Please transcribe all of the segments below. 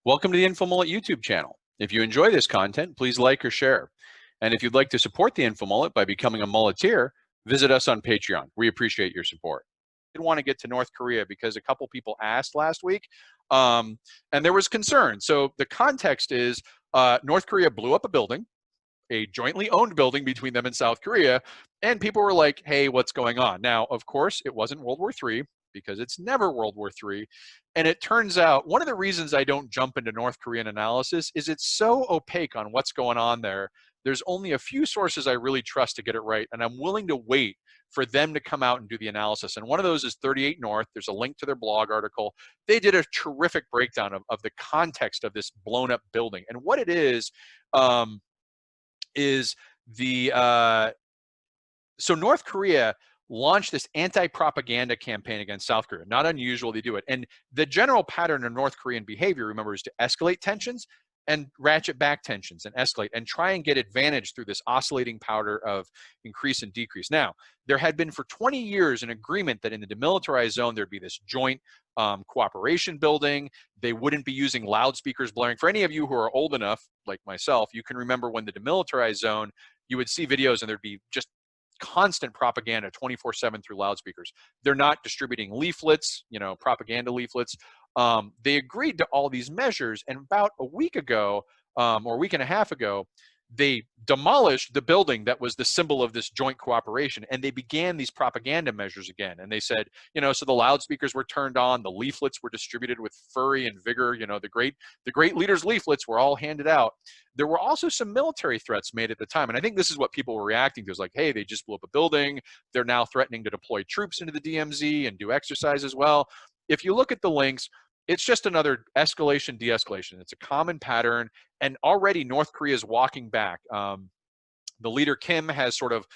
Welcome to the InfoMullet YouTube channel. If you enjoy this content, please like or share. And if you'd like to support the InfoMullet by becoming a mulleteer, visit us on Patreon. We appreciate your support. I did want to get to North Korea because a couple people asked last week, and there was concern. So the context is North Korea blew up a building, a jointly owned building between them and South Korea, and people were like, hey, what's going on? Now, of course, it wasn't World War III, because it's never World War III. And it turns out one of the reasons I don't jump into North Korean analysis is it's so opaque on what's going on there. There's only a few sources I really trust to get it right, and I'm willing to wait for them to come out and do the analysis. And one of those is 38 North. There's a link to their blog article. They did a terrific breakdown of the context of this blown up building. And what it is so North Korea launched this anti-propaganda campaign against South Korea. Not unusual, they do it. And the general pattern of North Korean behavior, remember, is to escalate tensions and ratchet back tensions and escalate and try and get advantage through this oscillating powder of increase and decrease. Now, there had been for 20 years an agreement that in the demilitarized zone, there'd be this joint cooperation building. They wouldn't be using loudspeakers blaring. For any of you who are old enough, like myself, you can remember when the demilitarized zone, you would see videos and there'd be just constant propaganda 24/7 through loudspeakers. They're not distributing leaflets, propaganda leaflets. They agreed to all these measures, and about a week ago, or a week and a half ago, they demolished the building that was the symbol of this joint cooperation, and they began these propaganda measures again. And they said, so the loudspeakers were turned on, the leaflets were distributed with fury and vigor. The great leaders' leaflets were all handed out. There were also some military threats made at the time, and I think this is what people were reacting to. Is like, hey, they just blew up a building. They're now threatening to deploy troops into the DMZ and do exercise as well. If you look at the links, it's just another escalation, de-escalation. It's a common pattern, and already North Korea is walking back. The leader Kim has sort of,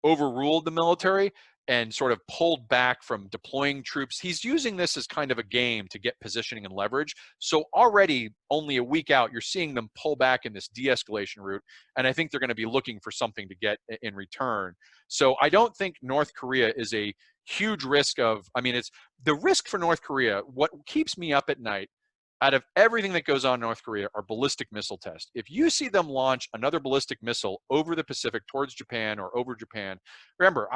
overruled the military and sort of pulled back from deploying troops. He's using this as kind of a game to get positioning and leverage. So already, only a week out, you're seeing them pull back in this de-escalation route, and I think they're going to be looking for something to get in return. So I don't think North Korea is a huge risk of, it's the risk for North Korea. What keeps me up at night out of everything that goes on in North Korea are ballistic missile tests. If you see them launch another ballistic missile over the Pacific towards Japan or over Japan, remember,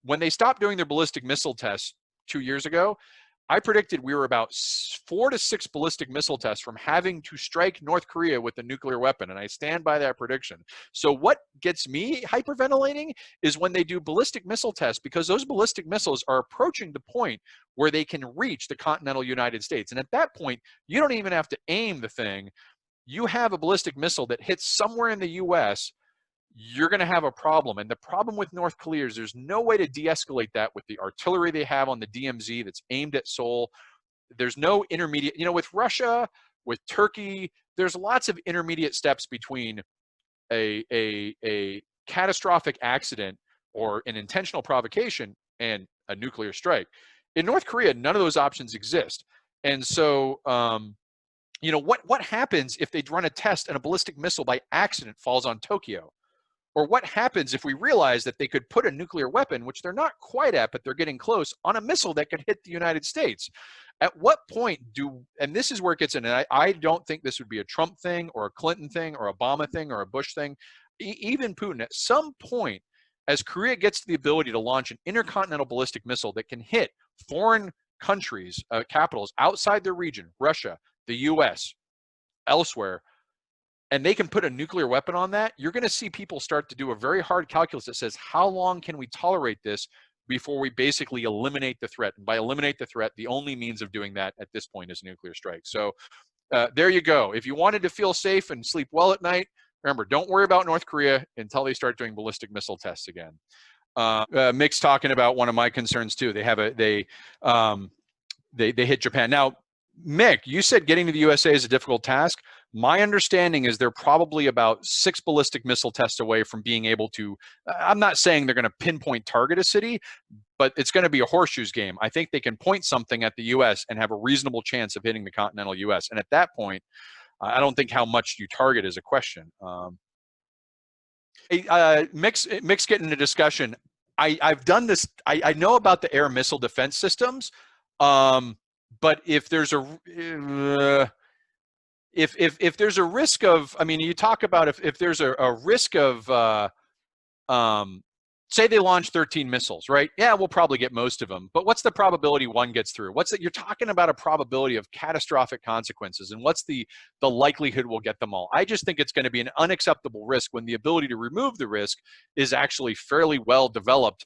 when they stopped doing their ballistic missile tests 2 years ago, I predicted we were about 4 to 6 ballistic missile tests from having to strike North Korea with a nuclear weapon, and I stand by that prediction. So what gets me hyperventilating is when they do ballistic missile tests, because those ballistic missiles are approaching the point where they can reach the continental United States. And at that point, you don't even have to aim the thing. You have a ballistic missile that hits somewhere in the US, you're going to have a problem. And the problem with North Korea is there's no way to de-escalate that with the artillery they have on the DMZ that's aimed at Seoul. There's no intermediate, with Russia, with Turkey, there's lots of intermediate steps between a catastrophic accident or an intentional provocation and a nuclear strike. In North Korea, none of those options exist. And so, what happens if they run a test and a ballistic missile by accident falls on Tokyo? Or what happens if we realize that they could put a nuclear weapon, which they're not quite at, but they're getting close, on a missile that could hit the United States? At what point and this is where it gets in, and I don't think this would be a Trump thing or a Clinton thing or Obama thing or a Bush thing, even Putin, at some point, as Korea gets to the ability to launch an intercontinental ballistic missile that can hit foreign countries, capitals outside their region, Russia, the US, elsewhere, and they can put a nuclear weapon on that, you're going to see people start to do a very hard calculus that says, how long can we tolerate this before we basically eliminate the threat? And by eliminate the threat, the only means of doing that at this point is a nuclear strike. So there you go. If you wanted to feel safe and sleep well at night, remember, don't worry about North Korea until they start doing ballistic missile tests again. Mick's talking about one of my concerns too. They hit Japan. Now, Mick, you said getting to the USA is a difficult task. My understanding is they're probably about 6 ballistic missile tests away from being able to, I'm not saying they're going to pinpoint target a city, but it's going to be a horseshoes game. I think they can point something at the US and have a reasonable chance of hitting the continental US. And at that point, I don't think how much you target is a question. Mick's getting into discussion. I've done this. I know about the air missile defense systems. but if there's a if there's a risk of, I mean, you talk about if there's a risk of say they launch 13 missiles, right? Yeah, we'll probably get most of them, but what's the probability one gets through? What's that? You're talking about a probability of catastrophic consequences, and what's the likelihood we'll get them all? I just think it's going to be an unacceptable risk when the ability to remove the risk is actually fairly well developed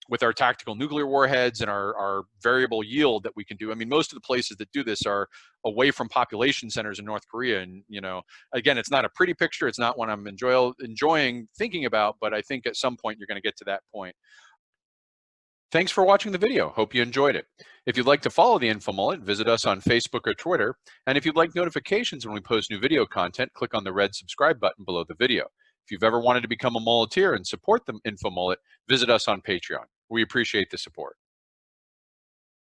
with our tactical nuclear warheads and our variable yield that we can do. I mean, most of the places that do this are away from population centers in North Korea. And, you know, again, it's not a pretty picture. It's not one I'm enjoying thinking about, but I think at some point you're going to get to that point. Thanks for watching the video. Hope you enjoyed it. If you'd like to follow the InfoMullet, visit us on Facebook or Twitter. And if you'd like notifications when we post new video content, click on the red subscribe button below the video. If you've ever wanted to become a mulleteer and support the InfoMullet, visit us on Patreon. We appreciate the support.